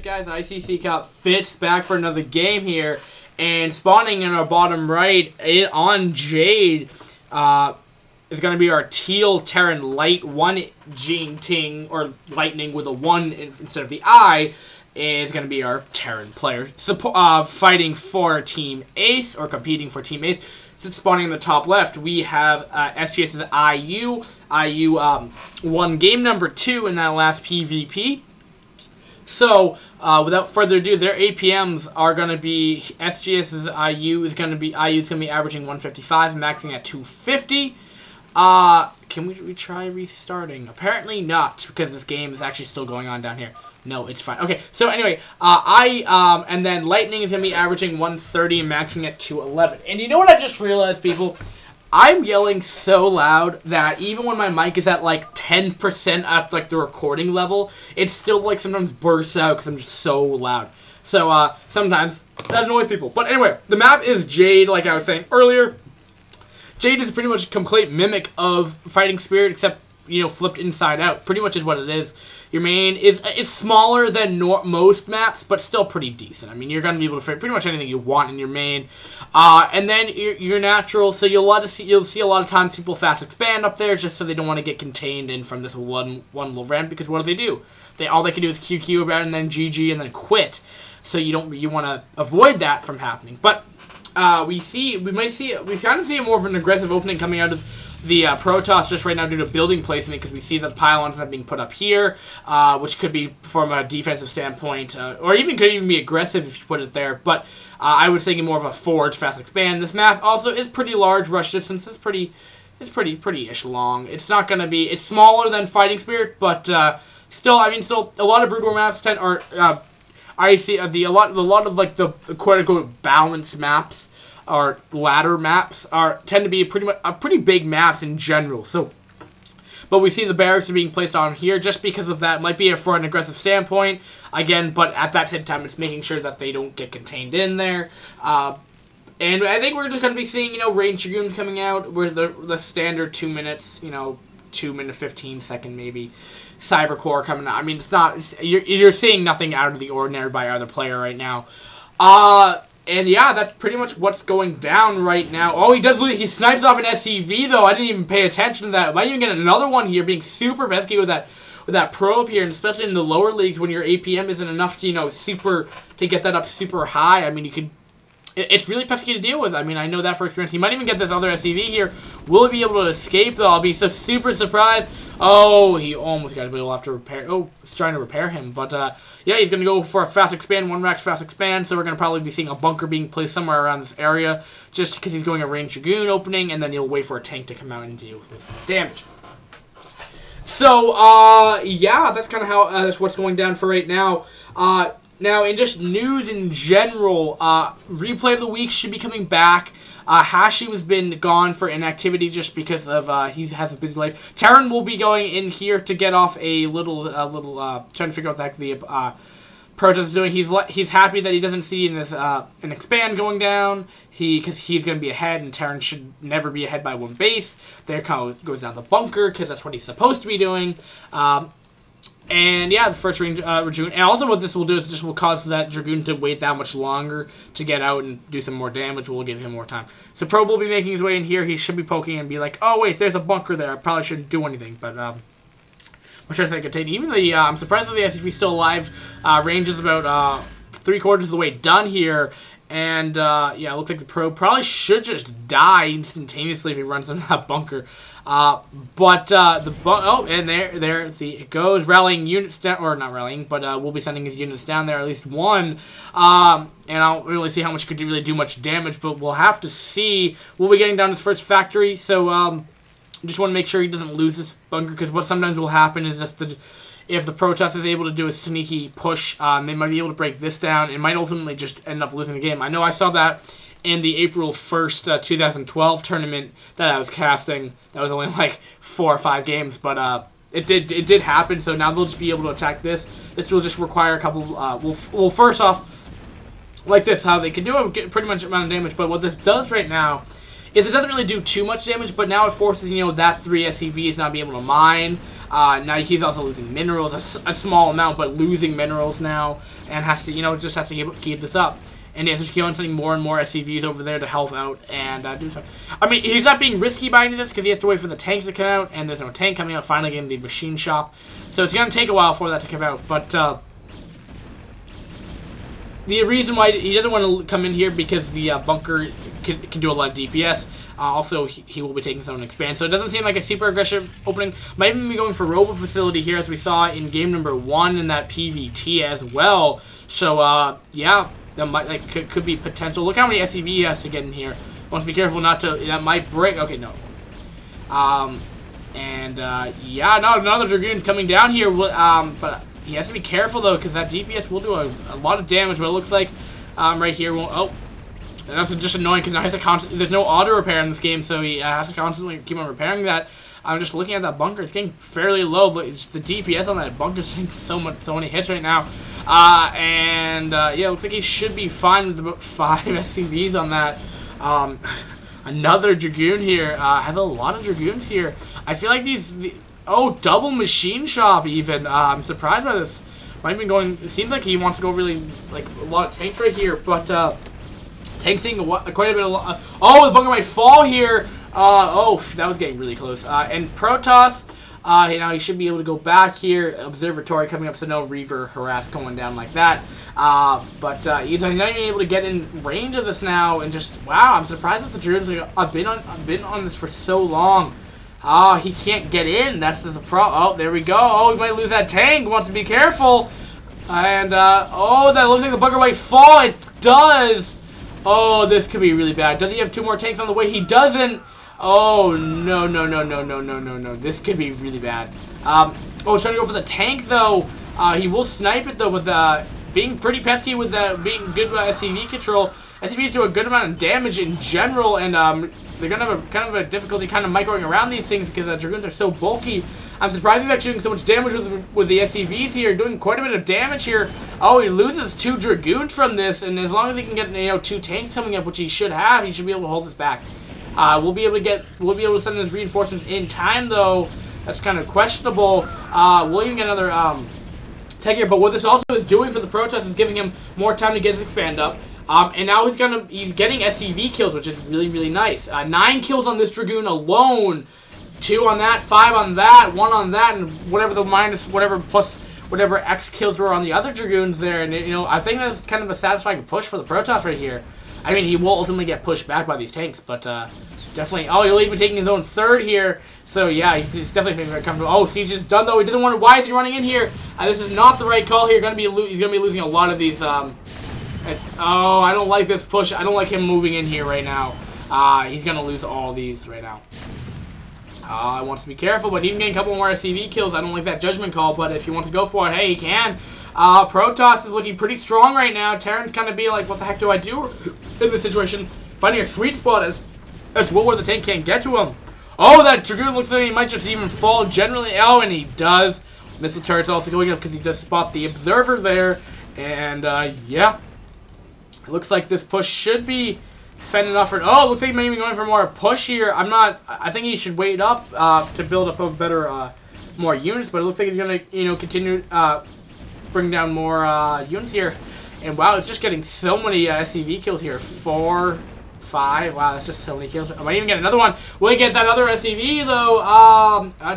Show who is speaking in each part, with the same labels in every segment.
Speaker 1: Alright guys, ICC Cup Fitz back for another game here, and spawning in our bottom right on Jade is going to be our Teal Terran Light 1ghtning, or Lightning with a 1 instead of the I, is going to be our Terran player. Fighting for Team Ace, or competing for Team Ace. So spawning in the top left, we have sGs.IU. IU won game number 2 in that last PvP. So, without further ado, their APMs are going to be, sGs.IU is going to be averaging 155, maxing at 250. Can we try restarting? Apparently not, because this game is actually still going on down here. No, it's fine. Okay, so anyway, and then Lightning is going to be averaging 130 and maxing at 211. And you know what I just realized, people? I'm yelling so loud that even when my mic is at like 10% at like the recording level, it still like sometimes bursts out because I'm just so loud. So sometimes that annoys people. But anyway, the map is Jade, like I was saying earlier. Jade is pretty much a complete mimic of Fighting Spirit, except, you know, flipped inside out. Pretty much is what it is. Your main is smaller than most maps, but still pretty decent. I mean, you're going to be able to fit pretty much anything you want in your main. And then your natural, so you'll see a lot of times people fast expand up there just so they don't want to get contained in from this one little ramp, because what do? All they can do is QQ about it and then GG and then quit. So you want to avoid that from happening. But we kind of see more of an aggressive opening coming out of the Protoss just right now due to building placement, because we see the pylons that are being put up here, which could be from a defensive standpoint, or could even be aggressive if you put it there. But I was thinking more of a forge fast expand. This map also is pretty large. Rush distance is pretty-ish long. It's not going to be, it's smaller than Fighting Spirit, but still a lot of Brood War maps I see a lot of like the quote-unquote balanced maps, or ladder maps, tend to be pretty big maps in general. So, but we see the barracks are being placed on here just because of that. Might be for an aggressive standpoint again, but at that same time, it's making sure that they don't get contained in there. And I think we're just going to be seeing, range dragoons coming out with the standard 2 minutes, 2 minute 15 second maybe. Cybercore coming out. I mean, you're seeing nothing out of the ordinary by either player right now. And yeah, that's pretty much what's going down right now. Oh, he snipes off an SCV though. I didn't even pay attention to that. Might even get another one here, being super pesky with that probe here, and especially in the lower leagues when your APM isn't enough to to get that up super high. I mean, it's really pesky to deal with. I mean, I know that for experience. He might even get this other SCV here. Will he be able to escape, though? I'll be so super surprised. Oh, he almost got to be able to have to repair. Oh, it's trying to repair him. But, yeah, he's going to go for a fast expand, 1 fast expand. So we're going to probably be seeing a bunker being placed somewhere around this area, just because he's going a range dragoon opening, and then he'll wait for a tank to come out and deal with some damage. So, yeah, that's kind of how that's what's going down for right now. Now, in just news in general, replay of the week should be coming back. Hashim has been gone for inactivity just because of he has a busy life. Terran will be going in here to get off a little trying to figure out what the heck the Protoss is doing. He's happy that he doesn't see an expand going down. Because he's going to be ahead, and Terran should never be ahead by 1 base. There kind of goes down the bunker because that's what he's supposed to be doing. And yeah, the first range Dragoon. And also what this will do is just will cause that Dragoon to wait that much longer to get out and do some more damage. We'll give him more time. So Probe will be making his way in here. He should be poking and be like, oh wait, there's a bunker there. I probably shouldn't do anything. But I'm sure they contain. Even the I'm surprised that the SCV still alive. Range is about 3/4 of the way done here. And yeah, it looks like the Probe probably should just die instantaneously if he runs into that bunker. And there it goes, rallying units down, or not rallying, but we'll be sending his units down there, at least one. And I don't really see how much could really do much damage, but we'll have to see. We'll be getting down his first factory, so just want to make sure he doesn't lose this bunker, because what sometimes will happen is if the Protoss is able to do a sneaky push, they might be able to break this down. It might ultimately just end up losing the game. I know I saw that in the April 1st, 2012 tournament that I was casting. That was only like 4 or 5 games, but it did happen. So now they'll just be able to attack this. This will just require a couple. Well, first off, like this, how they can do it, get pretty much amount of damage. But what this does right now is it doesn't really do too much damage, but now it forces that 3 SCVs not be able to mine. Now he's also losing minerals, a small amount, but losing minerals now, and has to, just has to keep this up. And he has to keep on sending more and more SCVs over there to help out and do stuff. I mean, he's not being risky by any of this because he has to wait for the tank to come out, and there's no tank coming out. Finally getting the machine shop, so it's going to take a while for that to come out. But the reason why he doesn't want to come in here because the bunker can do a lot of DPS. Also, he will be taking his own expand, so it doesn't seem like a super aggressive opening. Might even be going for Robo Facility here, as we saw in game number 1 in that PVT as well. So, yeah, that might could be potential. Look how many SCV he has to get in here. Wants to be careful not to. That might break. Okay, no. Yeah, no, another Dragoon's coming down here. But he has to be careful though, because that DPS will do a lot of damage. But it looks like right here won't. Oh. And that's just annoying because now he has to there's no auto repair in this game, so he has to constantly keep on repairing that. I'm just looking at that bunker; it's getting fairly low. It's the DPS on that bunker is taking so many hits right now. Yeah, it looks like he should be fine with about 5 SCVs on that. Another Dragoon here has a lot of Dragoons here. I feel like double machine shop even. I'm surprised by this. Might have been going. It seems like he wants to go really a lot of tanks right here, but. Tank's seeing quite a bit of... oh, the bunker might fall here. Oh, that was getting really close. And Protoss, he should be able to go back here. Observatory coming up, so no Reaver harass going down like that. He's not even able to get in range of this now. And just, wow, I'm surprised that the Druids have been on this for so long. He can't get in. That's the problem. Oh, there we go. Oh, he might lose that tank. Wants to be careful. And, oh, that looks like the bunker might fall. It does. Oh, this could be really bad. Does he have 2 more tanks on the way? He doesn't. Oh, no. This could be really bad. Oh, he's trying to go for the tank, though. He will snipe it, though, with being pretty pesky with being good with SCV control. SCVs do a good amount of damage in general, and they're going to have kind of a difficulty kind of microing around these things because Dragoons are so bulky. I'm surprised he's actually doing so much damage with the SCVs here, doing quite a bit of damage here. Oh, he loses 2 Dragoons from this, and as long as he can get 2 tanks coming up, which he should have, he should be able to hold this back. We'll be able to send his reinforcements in time though. That's kind of questionable. We'll even get another tech here, but what this also is doing for the Protoss is giving him more time to get his expand up. And now he's getting SCV kills, which is really, really nice. 9 kills on this Dragoon alone. 2 on that, 5 on that, 1 on that, and whatever plus whatever X kills were on the other Dragoons there. And I think that's kind of a satisfying push for the Protoss right here. I mean, he will ultimately get pushed back by these tanks, but definitely. Oh, he'll even be taking his own 3rd here. So yeah, he's definitely very comfortable. Oh, siege is done though. He doesn't want to. Why is he running in here? This is not the right call here. He's gonna be losing a lot of these. Oh, I don't like this push. I don't like him moving in here right now. He's gonna lose all these right now. He wants to be careful, but even getting a couple more SCV kills, I don't like that judgment call, but if you want to go for it, hey, he can. Protoss is looking pretty strong right now. Terran's kind of being like, what the heck do I do in this situation? Finding a sweet spot as well where the tank can't get to him. Oh, that Dragoon looks like he might just even fall generally. Oh, and he does. Missile turret's also going up because he does spot the Observer there. And, yeah. It looks like this push should be fending off for. Oh, it looks like he may be going for more push here. I think he should wait up to build up a better, more units. But it looks like he's gonna, continue bring down more units here. And wow, it's just getting so many SCV kills here. 4, 5. Wow, that's just so many kills. I might even get another one. Will he get that other SCV though?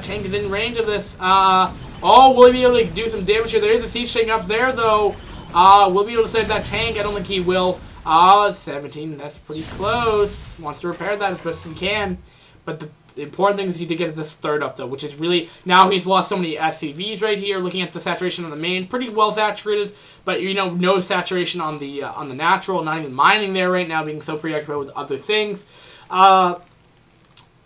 Speaker 1: Tank is in range of this. Oh, will he be able to do some damage here? There is a siege tank up there though. Will be able to save that tank? I don't think he will. 17. That's pretty close. Wants to repair that as best as he can. But the important thing is he did get this 3rd up, though, which is really... Now he's lost so many SCVs right here. Looking at the saturation on the main, pretty well saturated. But, no saturation on the natural. Not even mining there right now, being so preoccupied with other things.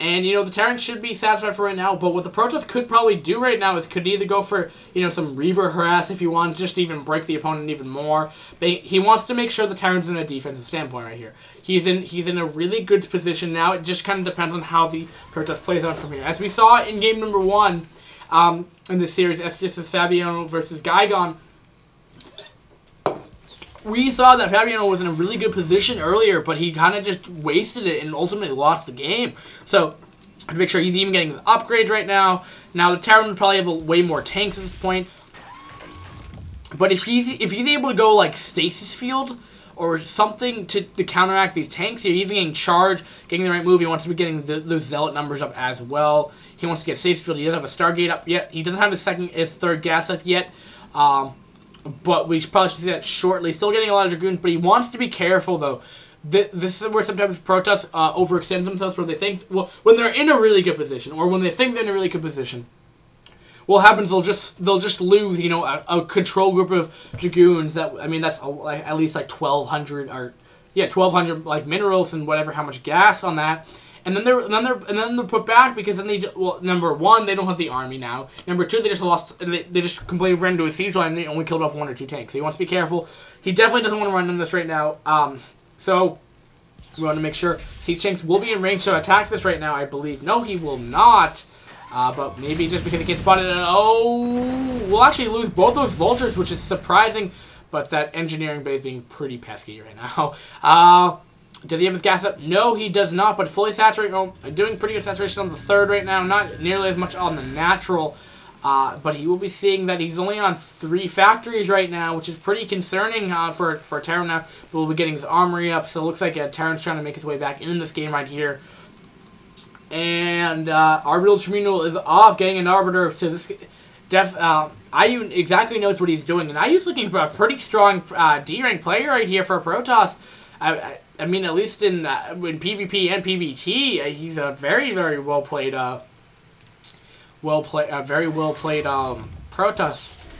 Speaker 1: And, the Terran should be satisfied for right now, but what the Protoss could probably do right now is could either go for, some Reaver harass if he wants, just to even break the opponent even more. But he wants to make sure the Terran's in a defensive standpoint right here. He's in a really good position now. It just kind of depends on how the Protoss plays out from here. As we saw in game number 1 in this series, sGs.IU Fabiano versus Gigon, we saw that Fabiano was in a really good position earlier, but he kind of just wasted it and ultimately lost the game. So, to make sure he's even getting his upgrades right now. Now, the Terran would probably have way more tanks at this point. But if he's able to go, like, Stasis Field or something to counteract these tanks here, even getting charged, getting the right move, he wants to be getting those Zealot numbers up as well. He wants to get Stasis Field. He doesn't have a Stargate up yet. He doesn't have his third gas up yet. But we probably should see that shortly. Still getting a lot of Dragoons, but he wants to be careful, though. This is where sometimes Protoss overextend themselves, where they think, well, when they're in a really good position, or when they think they're in a really good position, what happens? They'll just lose, you know, a control group of Dragoons. That's like, at least like 1,200 or 1,200 like minerals and whatever, how much gas on that. And then they're put back because then number one, they don't have the army now. Number two, they just lost. They just completely ran into a siege line and they only killed off 1 or 2 tanks. So he wants to be careful. He definitely doesn't want to run in this right now. So we want to make sure siege tanks will be in range to attack this right now. I believe. No, he will not. But maybe just because he gets spotted. We'll actually lose both those vultures, which is surprising. But that engineering bay is being pretty pesky right now. Does he have his gas up? No, he does not, but fully saturating. Doing pretty good saturation on the third right now. Not nearly as much on the natural. But he will be seeing that he's only on 3 factories right now, which is pretty concerning for Terran now. But we'll be getting his armory up, so it looks like Terran's trying to make his way back in this game right here. And Orbital Tribunal is off, getting an Arbiter. So this IU exactly knows what he's doing. And IU's looking for a pretty strong D-rank player right here for Protoss. I mean, at least in PvP and PvT, he's a very, very well played, very well played Protoss.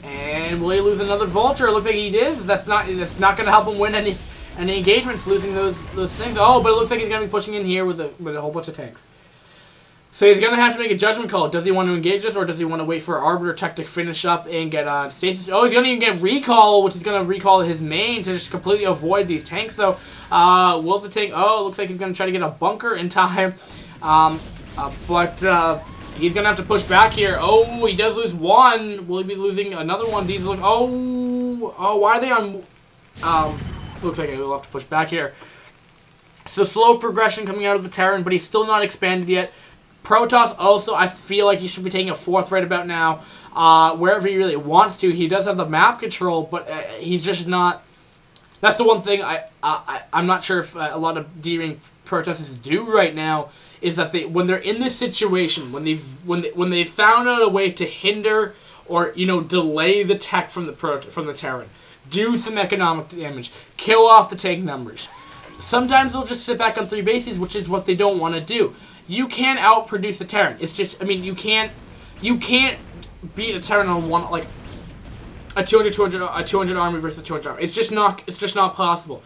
Speaker 1: And will he lose another Vulture? It looks like he did. That's not going to help him win any engagements. Losing those things. Oh, but it looks like he's going to be pushing in here with a whole bunch of tanks. So he's going to have to make a judgment call. Does he want to engage this, or does he want to wait for Arbiter Tech to finish up and get Stasis? Oh, he's going to even get Recall, which is going to recall his main to just completely avoid these tanks, though. Will the tank... Oh, it looks like he's going to try to get a bunker in time. But he's going to have to push back here. Oh, he does lose 1. Will he be losing another one? These look... Oh, why are they on... Looks like he'll have to push back here. So slow progression coming out of the Terran, but he's still not expanded yet. Protoss also, I feel like he should be taking a 4th right about now, wherever he really wants to. He does have the map control, but he's just not... That's the one thing I'm not sure if a lot of D-rank Protosses do right now, is that when they're in this situation, when they've found out a way to hinder or, you know, delay the tech from the Terran, do some economic damage, kill off the tank numbers. Sometimes they'll just sit back on 3 bases, which is what they don't want to do. You can outproduce the Terran. It's just, I mean, you can't beat a Terran on one, like a 200 army versus a 200 army. It's just not possible.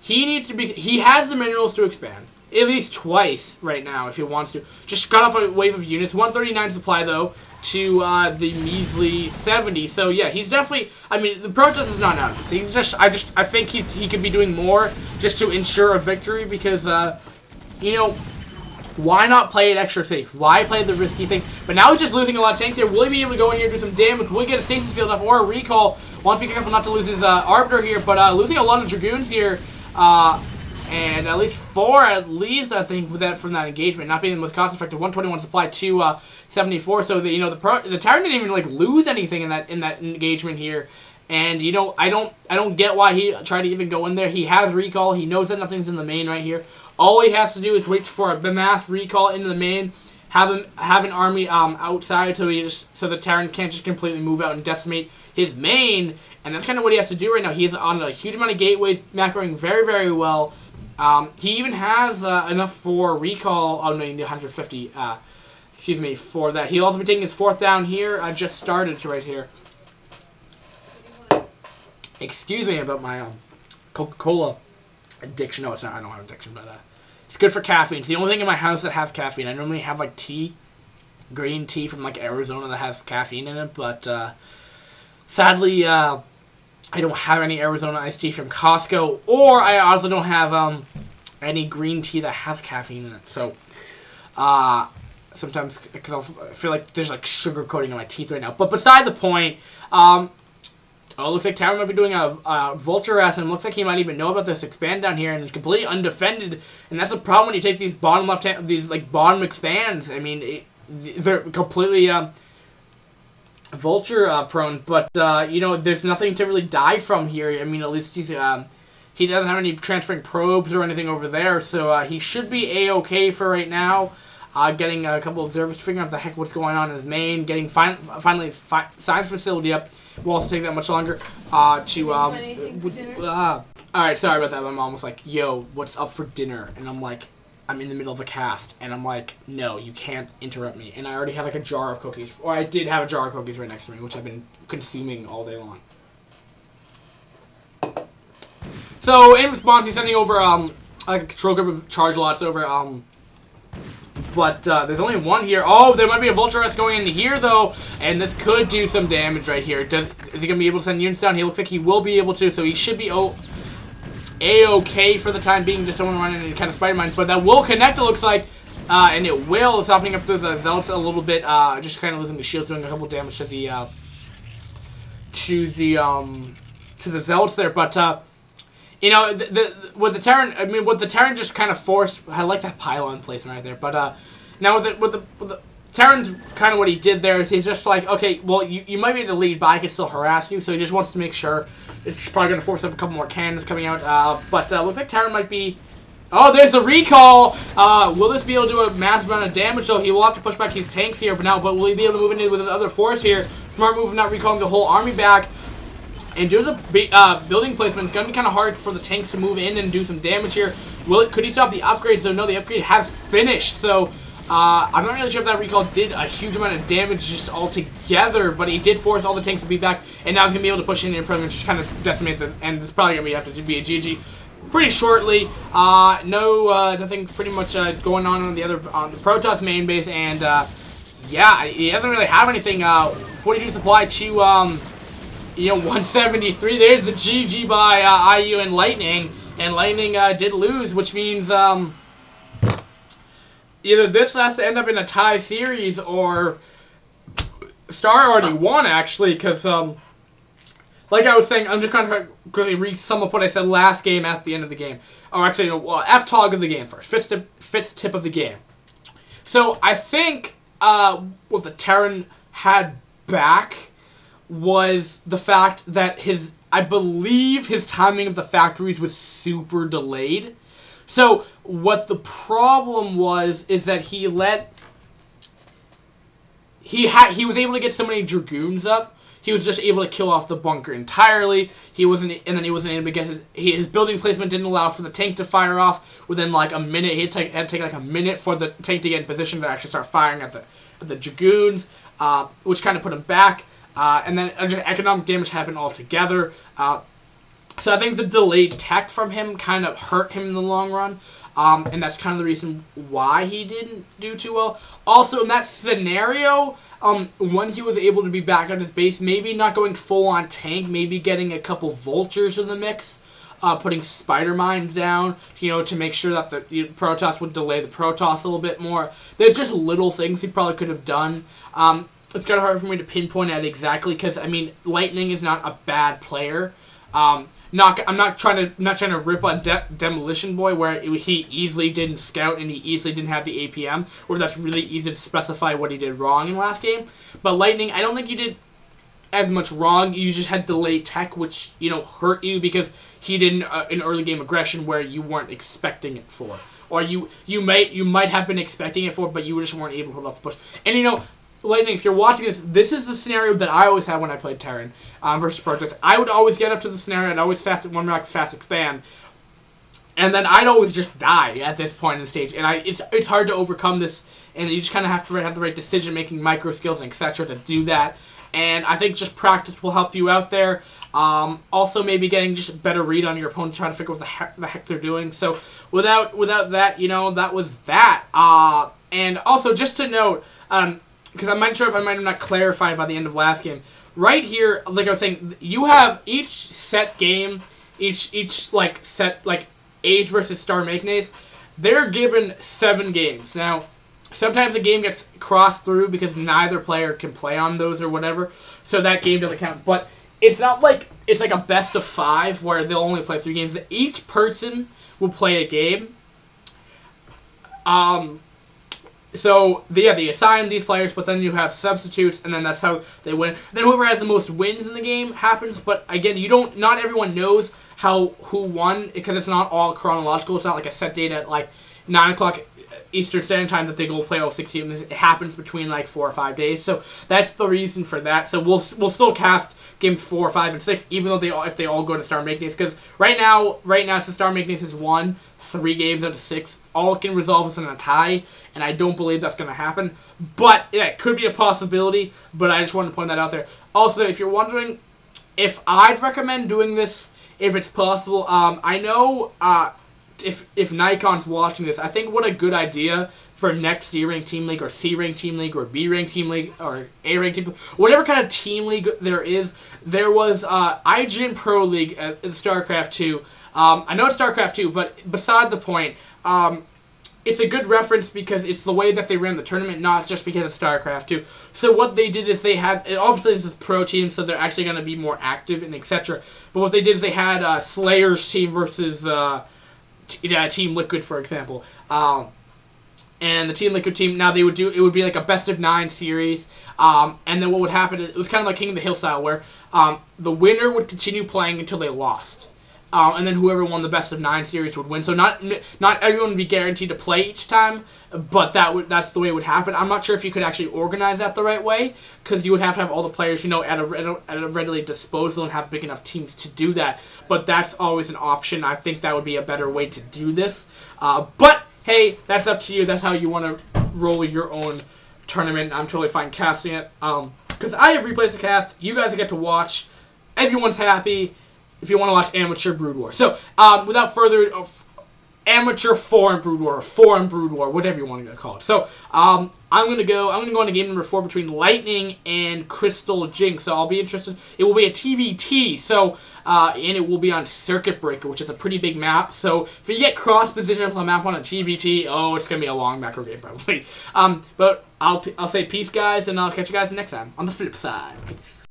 Speaker 1: He has the minerals to expand at least twice right now if he wants to. Just got off a wave of units. 139 supply though to the measly 70. So yeah, he's definitely. I mean, the Protoss is not out of this. He's just. I think he could be doing more just to ensure a victory because you know. Why not play it extra safe? Why play the risky thing? But now he's just losing a lot of tanks here. Will he be able to go in here and do some damage? Will he get a Stasis Field up or a Recall? Wants to be careful not to lose his Arbiter here, but losing a lot of Dragoons here. And at least 4, at least, I think, from that engagement. Not being the most cost-effective. 121 supply to 74. So, the Terran didn't even, like, lose anything in that engagement here. And, you know, I don't get why he tried to even go in there. He has Recall. He knows that nothing's in the main right here. All he has to do is wait for a mass recall into the main, have an army outside so the Terran can't just completely move out and decimate his main, and that's kind of what he has to do right now. He is on a huge amount of gateways, macroing very, very well. He even has enough for recall. Oh no, you need 150. Excuse me for that. He'll also be taking his 4th down here. I just started right here. Excuse me about my Coca-Cola addiction. No, it's not. I don't have addiction, but it's good for caffeine. It's the only thing in my house that has caffeine. I normally have like tea, green tea from like Arizona that has caffeine in it, but sadly I don't have any Arizona iced tea from Costco, or I also don't have any green tea that has caffeine in it. So sometimes because I feel like there's like sugar coating on my teeth right now. But beside the point. Oh, it looks like Terran might be doing a Vulture S, and it looks like he might even know about this expand down here, and it's completely undefended. And that's the problem when you take these bottom left hand, these like bottom expands. I mean, they're completely vulture prone, but you know, there's nothing to really die from here. I mean, at least he doesn't have any transferring probes or anything over there, so he should be a-okay for right now. Getting a couple of observers, figuring out the heck what's going on in his main, getting finally science facility up. Will also take that much longer. Alright, sorry about that. My mom was like, "Yo, what's up for dinner?" And I'm like, I'm in the middle of a cast, and I'm like, no, you can't interrupt me. And I already have like a jar of cookies, or I did have a jar of cookies right next to me, which I've been consuming all day long. So in response, he's sending over like a control group of charge lots over but there's only one here. Oh, there might be a Vulture S going into here, though, and this could do some damage right here. Is he going to be able to send units down? He looks like he will be able to, so he should be a-okay for the time being. Just don't want to run into kind of spider mines, but that will connect, it looks like, and it will. It's opening up those zealots a little bit, just kind of losing the shields, doing a couple damage to the zealots there, but you know, with the Terran, I mean, what the Terran just kind of forced. I like that pylon placement right there, but now with the Terran's kind of what he did there is he's just like, okay, well, you might be the lead, but I can still harass you, so he just wants to make sure. It's probably going to force up a couple more cannons coming out, but looks like Terran might be. Oh, there's a recall! Will this be able to do a massive amount of damage, though? He will have to push back his tanks here, but will he be able to move into with his other force here? Smart move of not recalling the whole army back. And due to the building placement, it's going to be kind of hard for the tanks to move in and do some damage here. Could he stop the upgrade? So no, the upgrade has finished. So I'm not really sure if that recall did a huge amount of damage just altogether, but he did force all the tanks to be back, and now he's going to be able to push in and just kind of decimate them. And this is probably going to have to be a GG pretty shortly. Nothing pretty much going on the Protoss main base, and yeah, he doesn't really have anything. 42 supply to 173. There's the GG by IU and Lightning. And Lightning did lose, which means either this has to end up in a tie series, or StaR already won, actually, because, like I was saying, I'm just kind of quickly read some of what I said last game at the end of the game. Oh, actually, no, well, F-Tog of the game first. Fitz tip of the game. So, I think what the Terran had back was the fact that I believe his timing of the factories was super delayed. So what the problem was is that he was able to get so many Dragoons up. He was just able to kill off the bunker entirely. And then he wasn't able to get his building placement didn't allow for the tank to fire off within like a minute. He had to take like a minute for the tank to get in position to actually start firing at the Dragoons, which kind of put him back. And then just economic damage happened altogether. So I think the delayed tech from him kind of hurt him in the long run. And that's kind of the reason why he didn't do too well. Also, in that scenario, when he was able to be back at his base, maybe not going full on tank, maybe getting a couple vultures in the mix, putting spider mines down, to make sure that the Protoss would delay the Protoss a little bit more. There's just little things he probably could have done. It's kind of hard for me to pinpoint at exactly because I mean Lightning is not a bad player. I'm not trying to rip on Demolition Boy where he easily didn't scout and he easily didn't have the APM, where that's really easy to specify what he did wrong in last game. But Lightning, I don't think you did as much wrong. You just had delayed tech, which hurt you because he did an early game aggression where you weren't expecting it for, or you might have been expecting it for, but you just weren't able to hold off the push. And Lightning, if you're watching this is the scenario that I always had when I played Terran versus Protoss. I would always get up to the scenario, I'd always one rack fast expand, and then I'd always just die at this point in the stage. And it's hard to overcome this, and you just kind of have to have the right decision making, micro skills, and etc. to do that. And I think just practice will help you out there. Also, maybe getting just a better read on your opponent, trying to figure out what the heck they're doing. So without that, that was that. And also just to note. Because I'm not sure if I might have not clarified by the end of last game. Right here, like I was saying, you have each set game, each set Ace versus StaR Maknaes, they're given 7 games. Now, sometimes the game gets crossed through because neither player can play on those or whatever, so that game doesn't count. But it's not like it's like a best of 5 where they'll only play 3 games. Each person will play a game. they assign these players, but then you have substitutes, and then that's how they win. Then whoever has the most wins in the game happens. But again, not everyone knows who won because it's not all chronological. It's not like a set date at like 9 o'clock Eastern Standard Time that they go play all 16. It happens between like 4 or 5 days. So that's the reason for that. So we'll still cast games 4, 5, and 6, even though if they all go to StaR Maknaes, because right now since StaR Maknaes has won 3 games out of 6, all it can resolve is in a tie, and I don't believe that's going to happen. But yeah, it could be a possibility. But I just wanted to point that out there. Also, if you're wondering if I'd recommend doing this, if it's possible, I know. If Nikon's watching this, I think what a good idea for next D-Rank Team League or C-Rank Team League or B-Rank Team League or A-Rank Team League, whatever kind of team league there is, there was IGN Pro League at StarCraft 2. I know it's StarCraft 2, but beside the point, it's a good reference because it's the way that they ran the tournament, not just because it's StarCraft 2. So what they did is they had, obviously this is pro team, so they're actually going to be more active and etc. But what they did is they had Slayer's team versus Team Liquid, for example, and the Team Liquid team. Now it would be like a best of 9 series, and then what would happen? It was kind of like King of the Hill style, where the winner would continue playing until they lost, and then whoever won the best of 9 series would win. So not everyone would be guaranteed to play each time, but that's the way it would happen. I'm not sure if you could actually organize that the right way, because you would have to have all the players, at a readily disposal and have big enough teams to do that. But that's always an option. I think that would be a better way to do this. But hey, that's up to you. That's how you want to roll your own tournament. I'm totally fine casting it, because I have replays to cast. You guys get to watch. Everyone's happy if you want to watch Amateur Brood War. So without further ado, Amateur Foreign Brood War, or Foreign Brood War, whatever you want to call it. So I'm gonna go on game number 4 between Lightning and Crystal Jinx. So I'll be interested. It will be a TVT. So and it will be on Circuit Breaker, which is a pretty big map. So if you get cross position of the map on a TVT, oh, it's gonna be a long macro game probably. But I'll say peace, guys, and I'll catch you guys next time on the flip side. Peace.